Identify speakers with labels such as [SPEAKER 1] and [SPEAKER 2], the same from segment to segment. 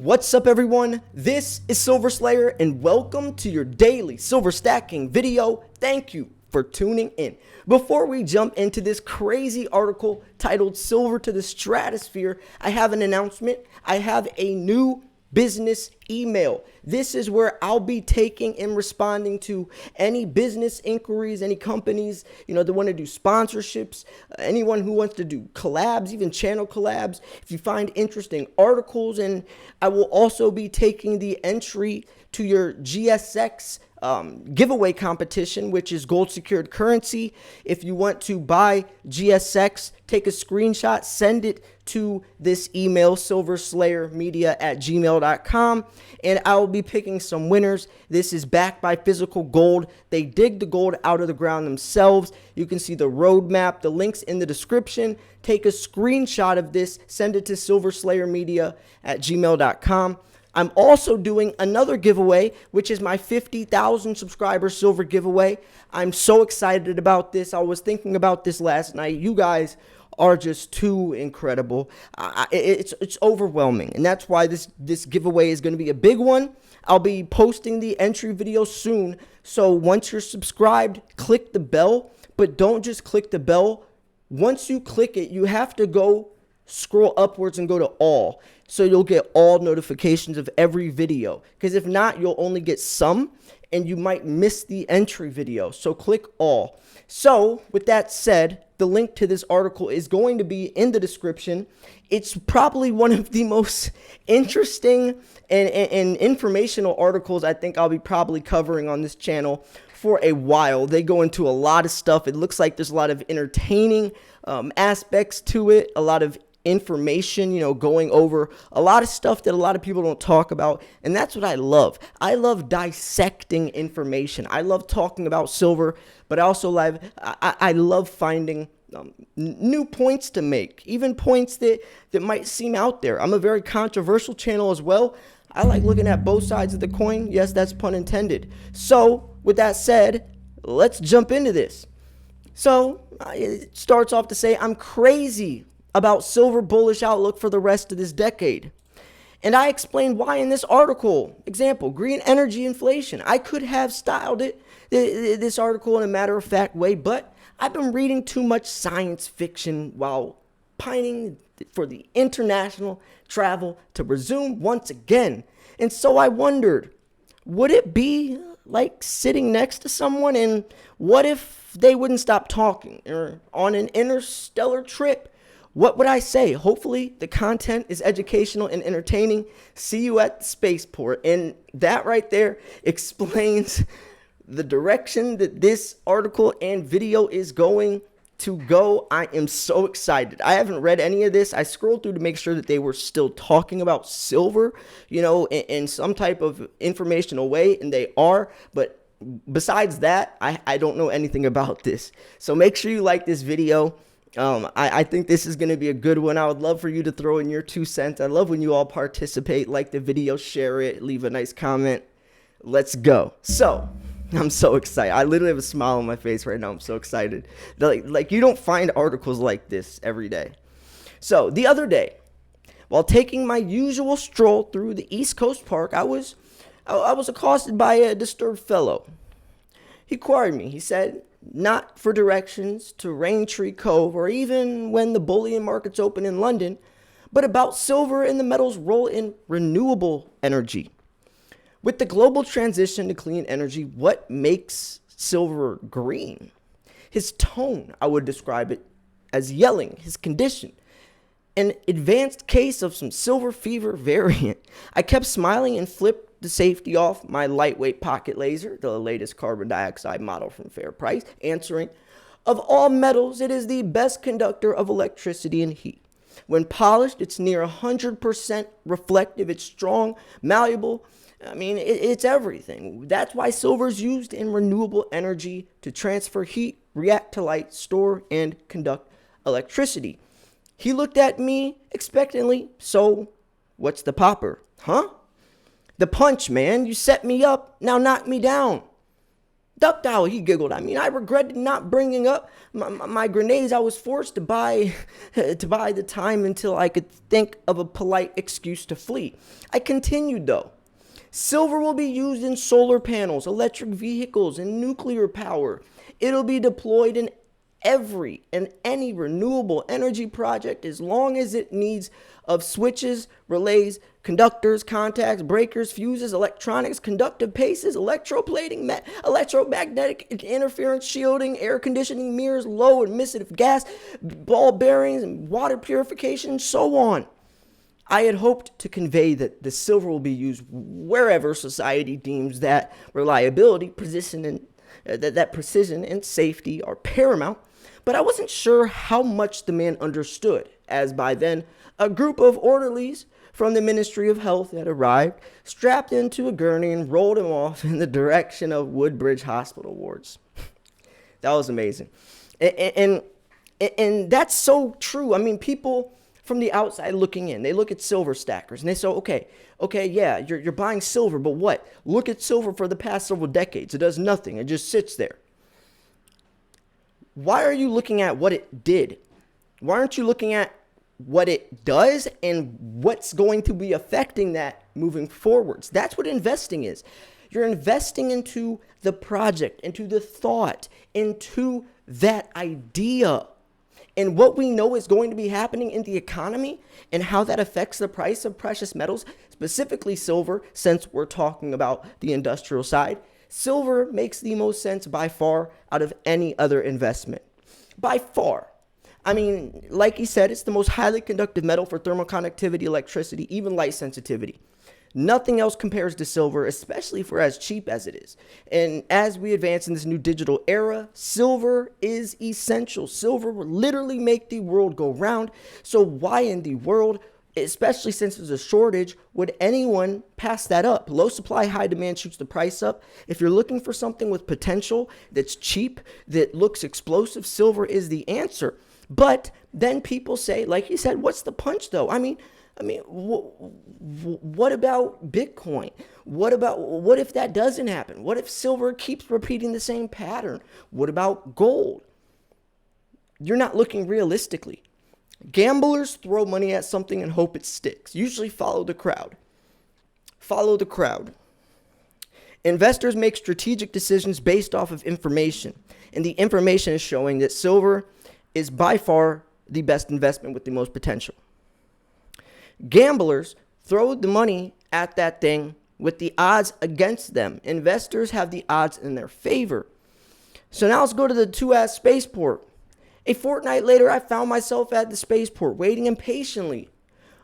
[SPEAKER 1] What's up, everyone? This is Silver Slayer, and welcome to your daily silver stacking video. Thank you for tuning in. Before we jump into this crazy article titled Silver to the Stratosphere, I have an announcement. I have a new business email. This is where I'll be taking and responding to any business inquiries, any companies, that want to do sponsorships, anyone who wants to do collabs, even channel collabs. If you find interesting articles, and I will also be taking the entry to your GSX giveaway competition, which is gold secured currency. If you want to buy GSX, take a screenshot, send it to this email, silverslayermedia@gmail.com, and I will be picking some winners. This is backed by physical gold. They dig the gold out of the ground themselves. You can see the roadmap, the links in the description. Take a screenshot of this, send it to silverslayermedia@gmail.com. I'm also doing another giveaway, which is my 50,000 subscriber silver giveaway. I'm so excited about this. I was thinking about this last night. You guys are just too incredible. It's overwhelming, and that's why this giveaway is going to be a big one. I'll be posting the entry video soon, so once you're subscribed, click the bell, but don't just click the bell. Once you click it, you have to go scroll upwards and go to all, so you'll get all notifications of every video, because if not, you'll only get some and you might miss the entry video. So click all. So with that said, the link to this article is going to be in the description. It's probably one of the most interesting and informational articles I think I'll be probably covering on this channel for a while. They go into a lot of stuff. It looks like there's a lot of entertaining aspects to it, a lot of information, going over a lot of stuff that a lot of people don't talk about. And that's what I love. I love dissecting information. I love talking about silver, but I love finding new points to make, even points that might seem out there. I'm a very controversial channel as well. I like looking at both sides of the coin. Yes, that's pun intended. So with that said, let's jump into this. So it starts off to say, I'm crazy about silver bullish outlook for the rest of this decade. And I explained why in this article. Example, green energy inflation. I could have styled this article in a matter-of-fact way, but I've been reading too much science fiction while pining for the international travel to resume once again. And so I wondered, would it be like sitting next to someone, and what if they wouldn't stop talking, or on an interstellar trip? What would I say? Hopefully the content is educational and entertaining. See you at the spaceport. And that right there explains the direction that this article and video is going to go. I am so excited. I haven't read any of this. I scrolled through to make sure that they were still talking about silver, in some type of informational way, and they are. But besides that, I don't know anything about this. So make sure you like this video. I think this is going to be a good one. I would love for you to throw in your 2 cents. I love when you all participate, like the video, share it, leave a nice comment. Let's go. So I'm so excited. I literally have a smile on my face right now. I'm so excited. Like you don't find articles like this every day. So the other day, while taking my usual stroll through the East Coast Park, I was accosted by a disturbed fellow. He queried me. He said, not for directions to Raintree Cove or even when the bullion markets open in London, but about silver and the metal's role in renewable energy. With the global transition to clean energy, what makes silver green? His tone, I would describe it as yelling, his condition. An advanced case of some silver fever variant. I kept smiling and flipped the safety off my lightweight pocket laser, the latest carbon dioxide model from Fair Price, answering, of all metals, it is the best conductor of electricity and heat. When polished, it's near 100% reflective. It's strong, malleable. It's everything. That's why silver is used in renewable energy to transfer heat, react to light, store, and conduct electricity. He looked at me expectantly. So, what's the popper? Huh? The punch, man. You set me up. Now knock me down. Ductile, he giggled. I mean, I regretted not bringing up my grenades. I was forced to buy the time until I could think of a polite excuse to flee. I continued, though. Silver will be used in solar panels, electric vehicles, and nuclear power. It'll be deployed in every and any renewable energy project as long as it needs of switches, relays, conductors, contacts, breakers, fuses, electronics, conductive paces, electroplating, electromagnetic interference shielding, air conditioning, mirrors, low emissive gas, ball bearings, and water purification, and so on. I had hoped to convey that the silver will be used wherever society deems that reliability, that precision and safety are paramount, but I wasn't sure how much the man understood, as by then a group of orderlies from the Ministry of Health had arrived, strapped into a gurney, and rolled him off in the direction of Woodbridge Hospital wards. That was amazing. And that's so true. I mean, people from the outside looking in, they look at silver stackers and they say, okay, yeah, you're buying silver, but what? Look at silver for the past several decades. It does nothing. It just sits there. Why are you looking at what it did? Why aren't you looking at what it does and what's going to be affecting that moving forwards? That's what investing is. You're investing into the project, into the thought, into that idea. And what we know is going to be happening in the economy and how that affects the price of precious metals, specifically silver, since we're talking about the industrial side. Silver makes the most sense by far out of any other investment. By far. I mean, like he said, it's the most highly conductive metal for thermal conductivity, electricity, even light sensitivity. Nothing else compares to silver, especially for as cheap as it is. And as we advance in this new digital era, silver is essential. Silver will literally make the world go round. So why in the world, especially since there's a shortage, would anyone pass that up? Low supply, high demand shoots the price up. If you're looking for something with potential that's cheap, that looks explosive, silver is the answer. But then people say, like you said, what's the punch though? I mean, what about Bitcoin? What if that doesn't happen? What if silver keeps repeating the same pattern? What about gold? You're not looking realistically. Gamblers throw money at something and hope it sticks. Usually follow the crowd. Follow the crowd. Investors make strategic decisions based off of information, and the information is showing that silver is by far the best investment with the most potential. Gamblers throw the money at that thing with the odds against them. Investors have the odds in their favor. So now let's go to the 2S spaceport. A fortnight later, I found myself at the spaceport waiting impatiently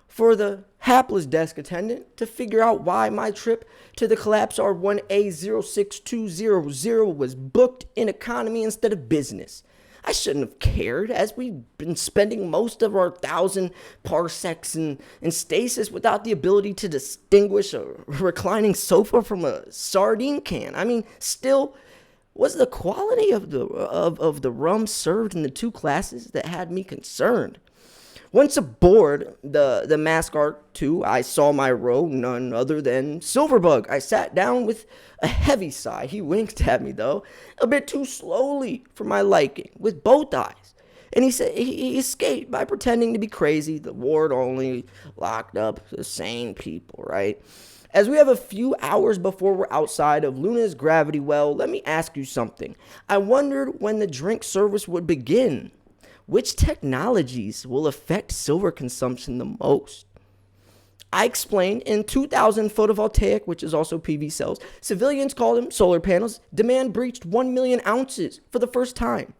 [SPEAKER 1] for the hapless desk attendant to figure out why my trip to the Collapsar 1A06200 was booked in economy instead of business. I shouldn't have cared, as we've been spending most of our 1,000 parsecs in stasis without the ability to distinguish a reclining sofa from a sardine can. I mean, still, was the quality of the rum served in the two classes that had me concerned. Once aboard the Mascot 2, I saw my row, none other than Silverbug. I sat down with a heavy sigh. He winked at me, though, a bit too slowly for my liking, with both eyes. And he said he escaped by pretending to be crazy. The ward only locked up the sane people, right? As we have a few hours before we're outside of Luna's gravity well, let me ask you something. I wondered when the drink service would begin. Which technologies will affect silver consumption the most? I explained in 2000 photovoltaic, which is also PV cells, civilians call them solar panels, demand breached 1 million ounces for the first time.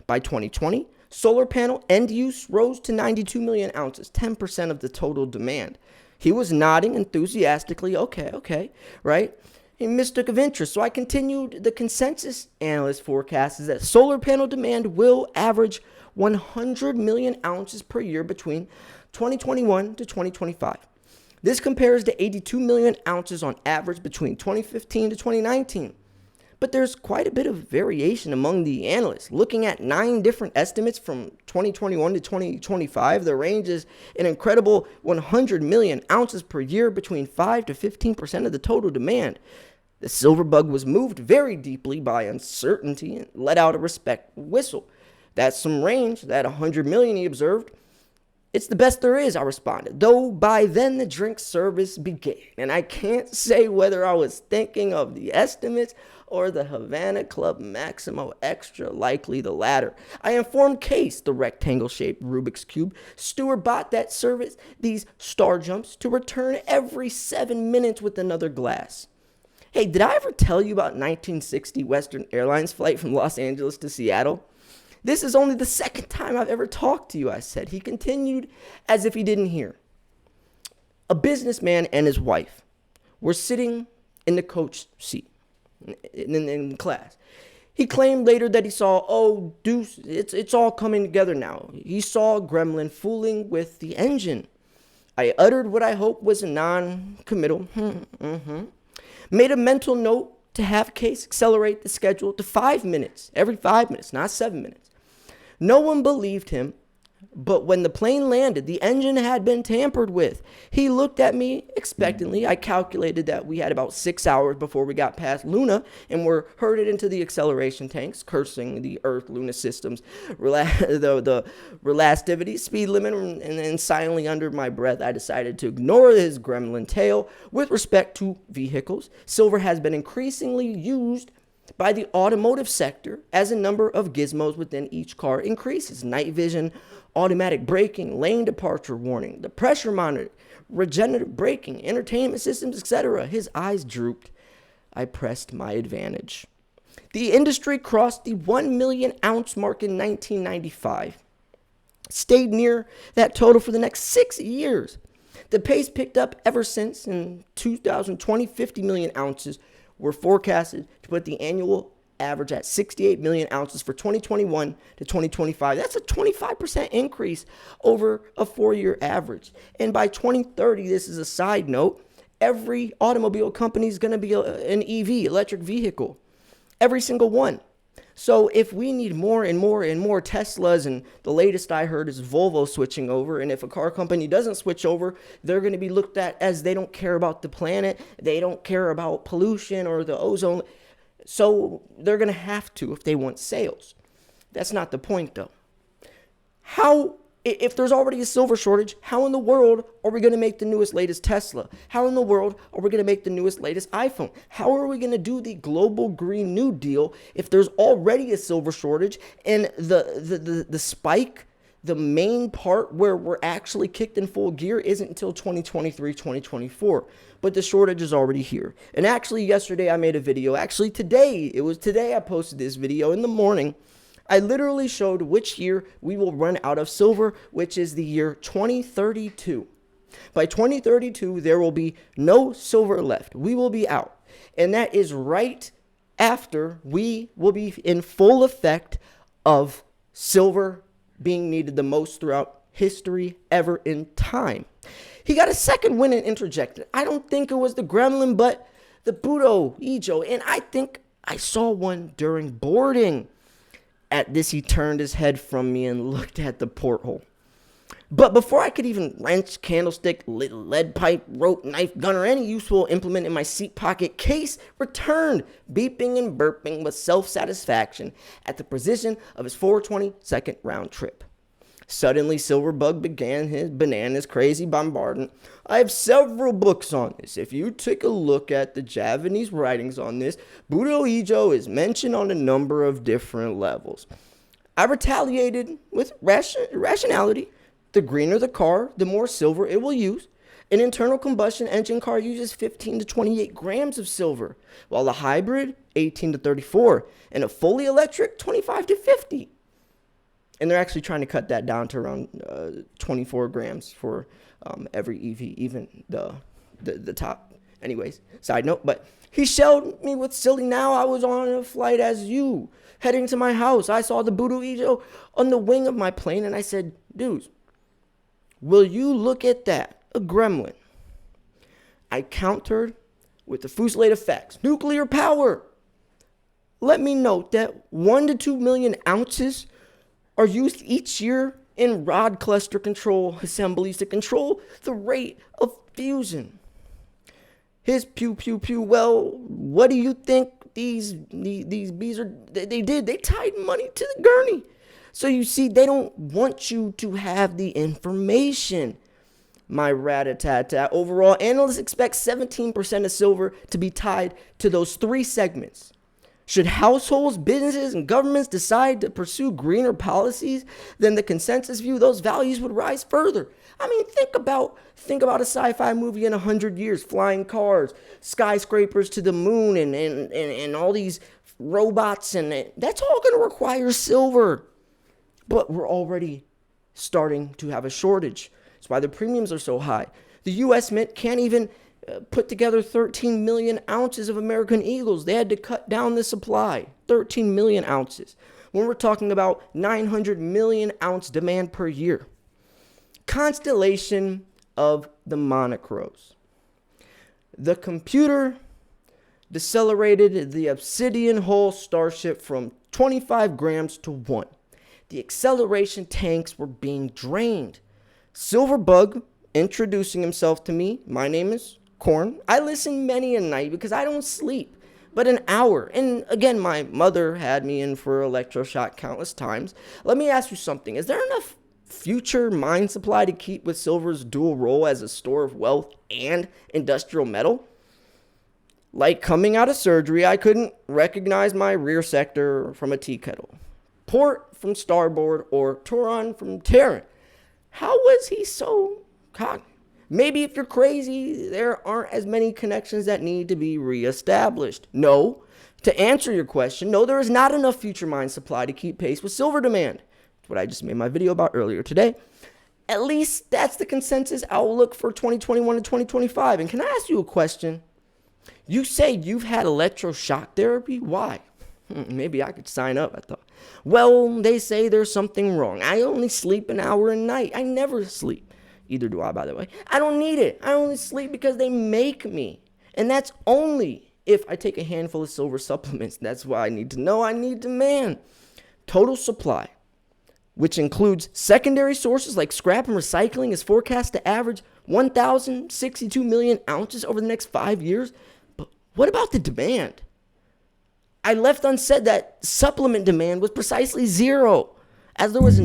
[SPEAKER 1] By 2020, solar panel end use rose to 92 million ounces, 10% of the total demand. He was nodding enthusiastically, okay, right? He mistook of interest, so I continued. The consensus analyst forecast is that solar panel demand will average 100 million ounces per year between 2021 to 2025. This compares to 82 million ounces on average between 2015 to 2019. But there's quite a bit of variation among the analysts. Looking at 9 different estimates from 2021 to 2025, the range is an incredible 100 million ounces per year, between 5 to 15% of the total demand. The silver bug was moved very deeply by uncertainty and let out a respectful whistle. That's some range, that 100 million, he observed. It's the best there is, I responded, though by then the drink service began, and I can't say whether I was thinking of the estimates or the Havana Club Maximo Extra, likely the latter. I informed Case, the rectangle-shaped Rubik's Cube. Stewart bought that service, these star jumps, to return every 7 minutes with another glass. Hey, did I ever tell you about 1960 Western Airlines flight from Los Angeles to Seattle? This is only the second time I've ever talked to you, I said. He continued as if he didn't hear. A businessman and his wife were sitting in the coach seat in class. He claimed later that he saw, oh, Deuce, it's all coming together now. He saw Gremlin fooling with the engine. I uttered what I hoped was a non-committal, made a mental note to have Case accelerate the schedule to 5 minutes, every 5 minutes, not 7 minutes. No one believed him, but when the plane landed, the engine had been tampered with. He looked at me expectantly. I calculated that we had about 6 hours before we got past Luna and were herded into the acceleration tanks, cursing the Earth-Luna systems, the relativity, speed limit, and then silently under my breath, I decided to ignore his Gremlin Tail. With respect to vehicles, silver has been increasingly used by the automotive sector as a number of gizmos within each car increases. Night vision, automatic braking, lane departure warning, the pressure monitor, regenerative braking, entertainment systems, etc. His eyes drooped. I pressed my advantage. The industry crossed the 1 million ounce mark in 1995. Stayed near that total for the next 6 years. The pace picked up ever since. In 2020, 50 million ounces were forecasted to put the annual average at 68 million ounces for 2021 to 2025. That's a 25% increase over a 4-year average. And by 2030, this is a side note, every automobile company is going to be an EV, electric vehicle. Every single one. So if we need more and more and more Teslas, and the latest I heard is Volvo switching over, and if a car company doesn't switch over, they're going to be looked at as they don't care about the planet, they don't care about pollution or the ozone. So they're going to have to if they want sales. That's not the point, though. If there's already a silver shortage, how in the world are we going to make the newest, latest Tesla? How in the world are we going to make the newest, latest iPhone? How are we going to do the global Green New Deal if there's already a silver shortage and the spike, the main part where we're actually kicked in full gear isn't until 2023, 2024. But the shortage is already here. And actually yesterday I made a video. Actually today I posted this video in the morning. I literally showed which year we will run out of silver, which is the year 2032. By 2032, there will be no silver left. We will be out. And that is right after we will be in full effect of silver being needed the most throughout history ever in time. He got a second win and interjected. I don't think it was the Gremlin, but the Budo Ijo. And I think I saw one during boarding. At this, he turned his head from me and looked at the porthole. But before I could even wrench, candlestick, lead pipe, rope, knife, gun, or any useful implement in my seat pocket, Case returned, beeping and burping with self-satisfaction at the precision of his 422nd round trip. Suddenly, Silverbug began his bananas crazy bombardment. I have several books on this. If you take a look at the Javanese writings on this, Budo Ijo is mentioned on a number of different levels. I retaliated with rationality. The greener the car, the more silver it will use. An internal combustion engine car uses 15 to 28 grams of silver, while a hybrid, 18 to 34, and a fully electric, 25 to 50. And they're actually trying to cut that down to around 24 grams for every EV, even the top. Anyways, side note, but he shelled me with silly. Now I was on a flight as you, heading to my house. I saw the Budo Ijo on the wing of my plane, and I said, dudes, will you look at that? A gremlin. I countered with the fusillade of facts. Nuclear power. Let me note that 1 to 2 million ounces are used each year in rod cluster control assemblies to control the rate of fusion. His pew pew pew. Well, what do you think these bees are? They did. They tied money to the gurney. So you see, they don't want you to have the information. My rat-a-tat-tat. Overall, analysts expect 17% of silver to be tied to those three segments. Should households, businesses, and governments decide to pursue greener policies, then the consensus view, those values would rise further. I mean, think about a sci-fi movie in 100 years, flying cars, skyscrapers to the moon, and all these robots, and that's all going to require silver. But we're already starting to have a shortage. That's why the premiums are so high. The U.S. Mint can't even put together 13 million ounces of American Eagles. They had to cut down the supply. 13 million ounces. When we're talking about 900 million ounce demand per year. Constellation of the monochros. The computer decelerated the obsidian hull starship from 25 grams to 1. The acceleration tanks were being drained. Silverbug introducing himself to me. My name is Corn. I listen many a night because I don't sleep but an hour. And again, my mother had me in for electroshock countless times. Let me ask you something. Is there enough future mine supply to keep with silver's dual role as a store of wealth and industrial metal? Like coming out of surgery, I couldn't recognize my rear sector from a tea kettle, port from starboard, or Turon from Terran. How was he so cocky? Maybe if you're crazy, there aren't as many connections that need to be reestablished. No. To answer your question, no, there is not enough future mine supply to keep pace with silver demand. That's what I just made my video about earlier today. At least that's the consensus outlook for 2021 and 2025. And can I ask you a question? You say you've had electroshock therapy? Why? Maybe I could sign up, I thought. Well, they say there's something wrong. I only sleep an hour a night. I never sleep. Either do I, by the way. I don't need it. I only sleep because they make me. And that's only if I take a handful of silver supplements. That's why I need to know. I need demand. Total supply, which includes secondary sources like scrap and recycling, is forecast to average 1,062 million ounces over the next 5 years. But what about the demand? I left unsaid that supplement demand was precisely zero, as there was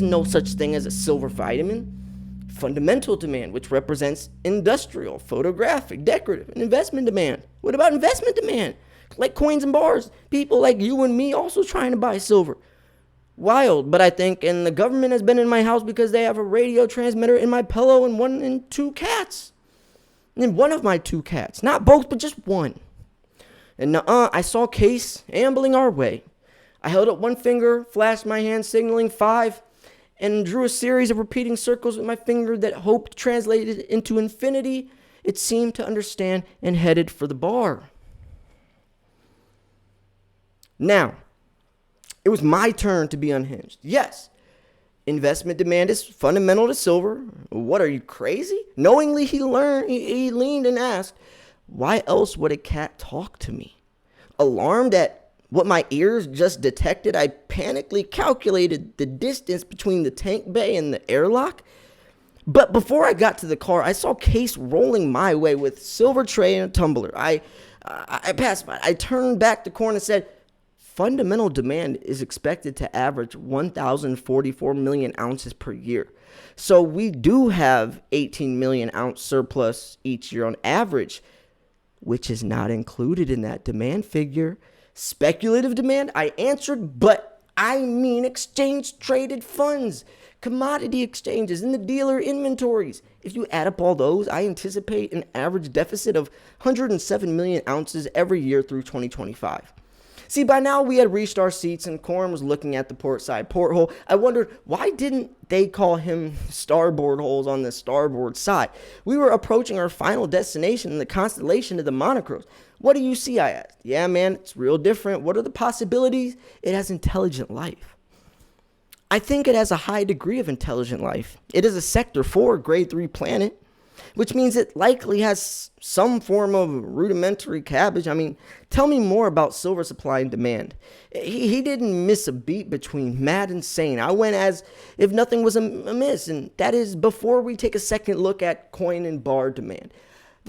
[SPEAKER 1] no such thing as a silver vitamin. Fundamental demand, which represents industrial, photographic, decorative, and investment demand. What about investment demand? Like coins and bars. People like you and me also trying to buy silver. Wild, but I think, and the government has been in my house because they have a radio transmitter in my pillow and two cats. And one of my two cats. Not both, but just one. And I saw Case ambling our way. I held up one finger, flashed my hand signaling 5, and drew a series of repeating circles with my finger that hoped translated into infinity. It seemed to understand and headed for the bar. Now, it was my turn to be unhinged. Yes, investment demand is fundamental to silver. What, are you crazy? Knowingly, he leaned and asked, why else would a cat talk to me? Alarmed at what my ears just detected, I panically calculated the distance between the tank bay and the airlock. But before I got to the car, I saw Case rolling my way with silver tray and a tumbler. I passed by. I turned back the corner and said, fundamental demand is expected to average 1,044 million ounces per year. So we do have 18 million ounce surplus each year on average, which is not included in that demand figure. Speculative demand, I answered, but I mean exchange-traded funds, commodity exchanges, and the dealer inventories. If you add up all those, I anticipate an average deficit of 107 million ounces every year through 2025. See, by now we had reached our seats and Corn was looking at the port side porthole. I wondered, why didn't they call him starboard holes on the starboard side? We were approaching our final destination in the constellation of the monochros. What do you see? I asked. Yeah, man, it's real different. What are the possibilities? It has intelligent life. I think it has a high degree of intelligent life. It is a Sector 4 Grade 3 planet, which means it likely has some form of rudimentary cabbage. I mean, tell me more about silver supply and demand. He didn't miss a beat between mad and sane. I went as if nothing was amiss, and that is before we take a second look at coin and bar demand.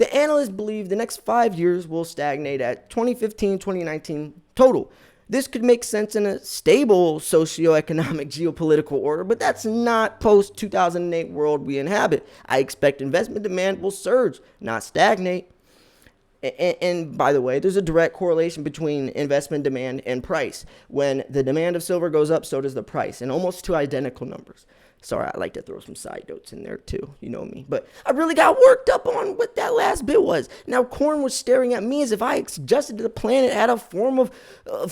[SPEAKER 1] The analysts believe the next 5 years will stagnate at 2015-2019 total. This could make sense in a stable socioeconomic geopolitical order, but that's not post-2008 world we inhabit. I expect investment demand will surge, not stagnate. And by the way, there's a direct correlation between investment demand and price. When the demand of silver goes up, so does the price, and almost two identical numbers. Sorry, I like to throw some side notes in there too. You know me. But I really got worked up on what that last bit was. Now, Corn was staring at me as if I suggested the planet had a form of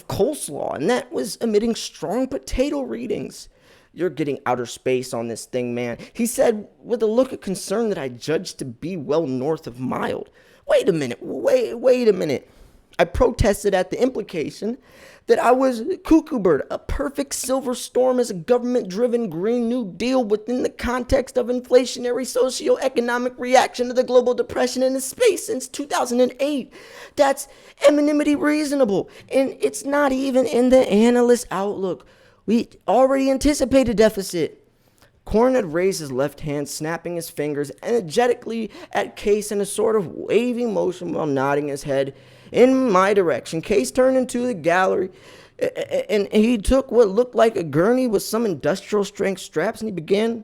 [SPEAKER 1] coleslaw, and that was emitting strong potato readings. You're getting outer space on this thing, man. He said with a look of concern that I judged to be well north of mild. Wait a minute. I protested at the implication that I was cuckoo bird, a perfect silver storm as a government-driven Green New Deal within the context of inflationary socio-economic reaction to the global depression in space since 2008. That's eminently reasonable, and it's not even in the analyst outlook. We already anticipate a deficit. Corn had raised his left hand, snapping his fingers energetically at Case in a sort of waving motion while nodding his head in my direction. Case turned into the gallery, and he took what looked like a gurney with some industrial strength straps, and he began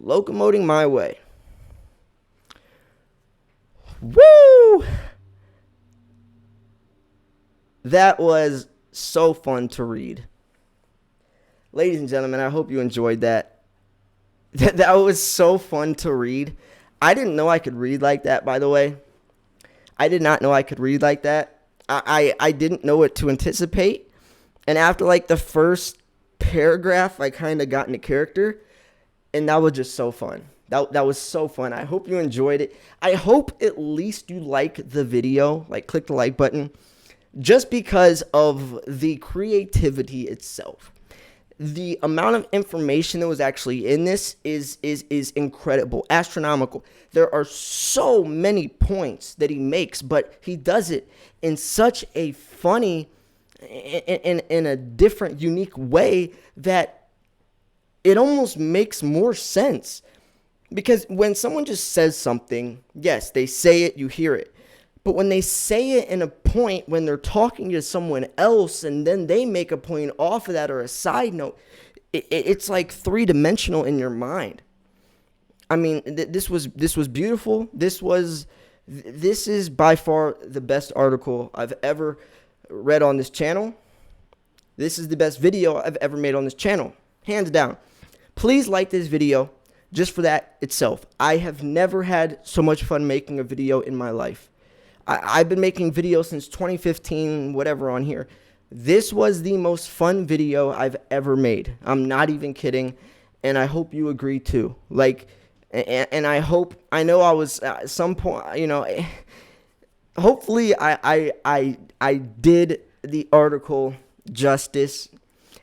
[SPEAKER 1] locomoting my way. Woo! That was so fun to read. Ladies and gentlemen, I hope you enjoyed that. That was so fun to read. I didn't know I could read like that, by the way. I did not know I could read like that. I didn't know what to anticipate. And after like the first paragraph, I kind of got into character. And that was just so fun. That was so fun. I hope you enjoyed it. I hope at least you like the video. Like, click the like button. Just because of the creativity itself. The amount of information that was actually in this is incredible, astronomical. There are so many points that he makes, but he does it in such a funny, in a different, unique way that it almost makes more sense. Because when someone just says something, yes, they say it, you hear it. But when they say it in a point when they're talking to someone else and then they make a point off of that or a side note, it's like three-dimensional in your mind. I mean, this was beautiful. This is by far the best article I've ever read on this channel. This is the best video I've ever made on this channel, hands down. Please like this video just for that itself. I have never had so much fun making a video in my life. I've been making videos since 2015, whatever on here. This was the most fun video I've ever made. I'm not even kidding. And I hope you agree too. Like, and I know I was at some point, you know, hopefully I did the article justice.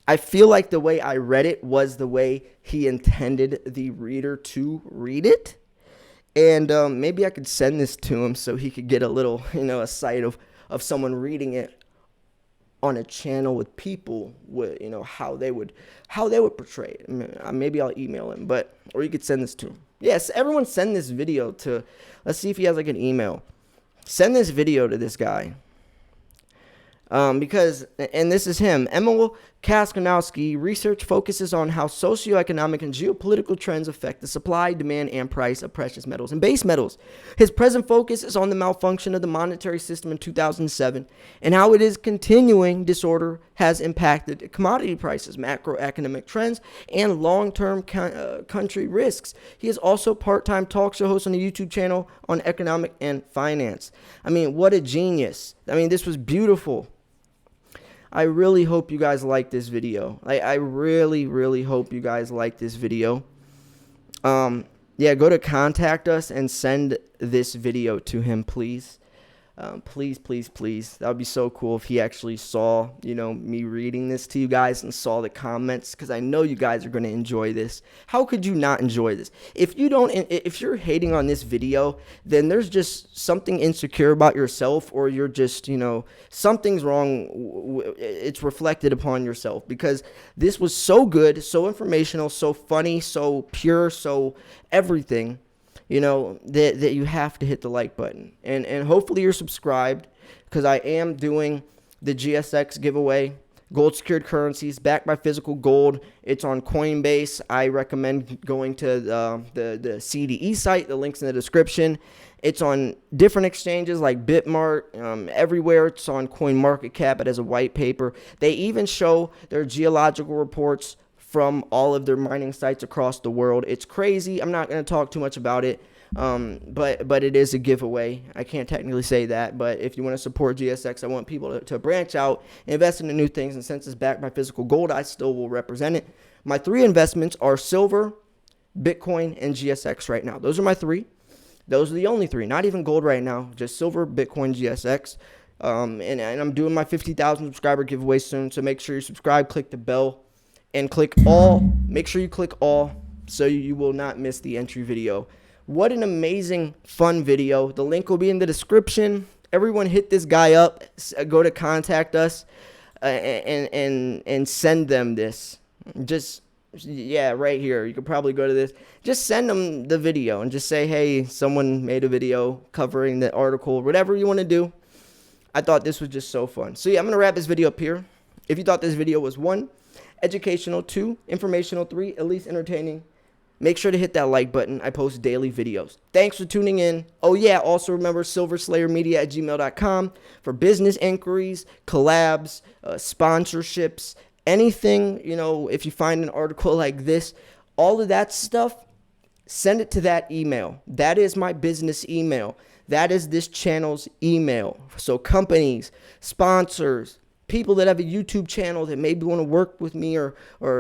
[SPEAKER 1] I feel like the way I read it was the way he intended the reader to read it. And maybe I could send this to him so he could get a little, a sight of someone reading it on a channel with people, with, how they would portray it. Maybe I'll email him, or you could send this to him. Yes, everyone send this video to, let's see if he has like an email. Send this video to this guy. Because, and this is him, Emil Kaskanowski. Research focuses on how socioeconomic and geopolitical trends affect the supply, demand, and price of precious metals and base metals. His present focus is on the malfunction of the monetary system in 2007 and how it is continuing disorder has impacted commodity prices, macroeconomic trends, and long-term country risks. He is also part-time talk show host on a YouTube channel on economic and finance. I mean, what a genius. I mean, this was beautiful. I really hope you guys like this video. I really, really hope you guys like this video. Yeah, go to contact us and send this video to him, please. Please, please, please. That would be so cool if he actually saw, me reading this to you guys and saw the comments, because I know you guys are going to enjoy this. How could you not enjoy this? If you're hating on this video, then there's just something insecure about yourself, or you're just, something's wrong. It's reflected upon yourself, because this was so good, so informational, so funny, so pure, so everything. that you have to hit the like button. And hopefully you're subscribed, because I am doing the GSX giveaway. Gold secured currencies backed by physical gold. It's on Coinbase. I recommend going to the CDE site. The link's in the description. It's on different exchanges like Bitmart, everywhere. It's on CoinMarketCap. It has a white paper. They even show their geological reports from all of their mining sites across the world. It's crazy. I'm not going to talk too much about it. But it is a giveaway. I can't technically say that, but if you want to support GSX, I want people to branch out, invest into new things, and since it's backed by physical gold, I still will represent it. My 3 investments are silver, Bitcoin, and GSX right now. Those are my 3. Those are the only 3, not even gold right now, just silver, Bitcoin, GSX. And I'm doing my 50,000 subscriber giveaway soon, so make sure you subscribe, click the bell, and click all. Make sure you click all so you will not miss the entry video. What an amazing, fun video. The link will be in the description. Everyone hit this guy up. Go to contact us and send them this. Right here. You could probably go to this. Just send them the video and just say, hey, someone made a video covering the article, whatever you want to do. I thought this was just so fun. So, I'm going to wrap this video up here. If you thought this video was 1, educational, 2, informational, 3, at least entertaining, make sure to hit that like button. I post daily videos. Thanks for tuning in. Oh, yeah. Also remember silverslayermedia@gmail.com for business inquiries, collabs, sponsorships, anything. If you find an article like this, all of that stuff, send it to that email. That is my business email. That is this channel's email. So companies, sponsors, people that have a YouTube channel that maybe want to work with me or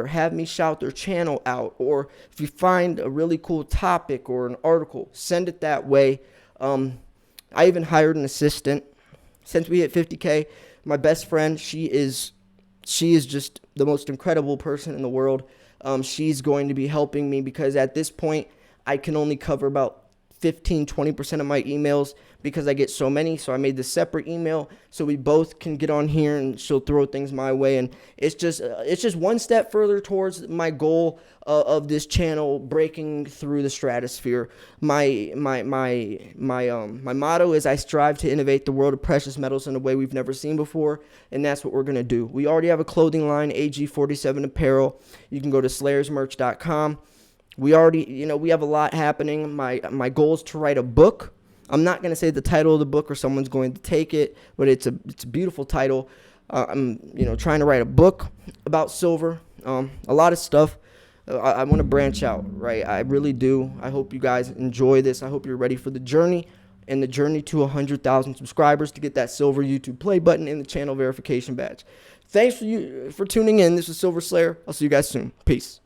[SPEAKER 1] have me shout their channel out, or if you find a really cool topic or an article, send it that way. I even hired an assistant since we hit 50K. My best friend, she is just the most incredible person in the world. She's going to be helping me because at this point I can only cover about 15-20% of my emails because I get so many. So I made this separate email so we both can get on here, and she'll throw things my way. And it's just one step further towards my goal of this channel breaking through the stratosphere. My motto is I strive to innovate the world of precious metals in a way we've never seen before, and that's what we're gonna do. We already have a clothing line, AG47 Apparel. You can go to slayersmerch.com. We already, we have a lot happening. My goal is to write a book. I'm not going to say the title of the book or someone's going to take it, but it's a beautiful title. I'm, trying to write a book about silver. A lot of stuff. I want to branch out, right? I really do. I hope you guys enjoy this. I hope you're ready for the journey and the journey to 100,000 subscribers to get that silver YouTube play button and the channel verification badge. Thanks for tuning in. This is Silver Slayer. I'll see you guys soon. Peace.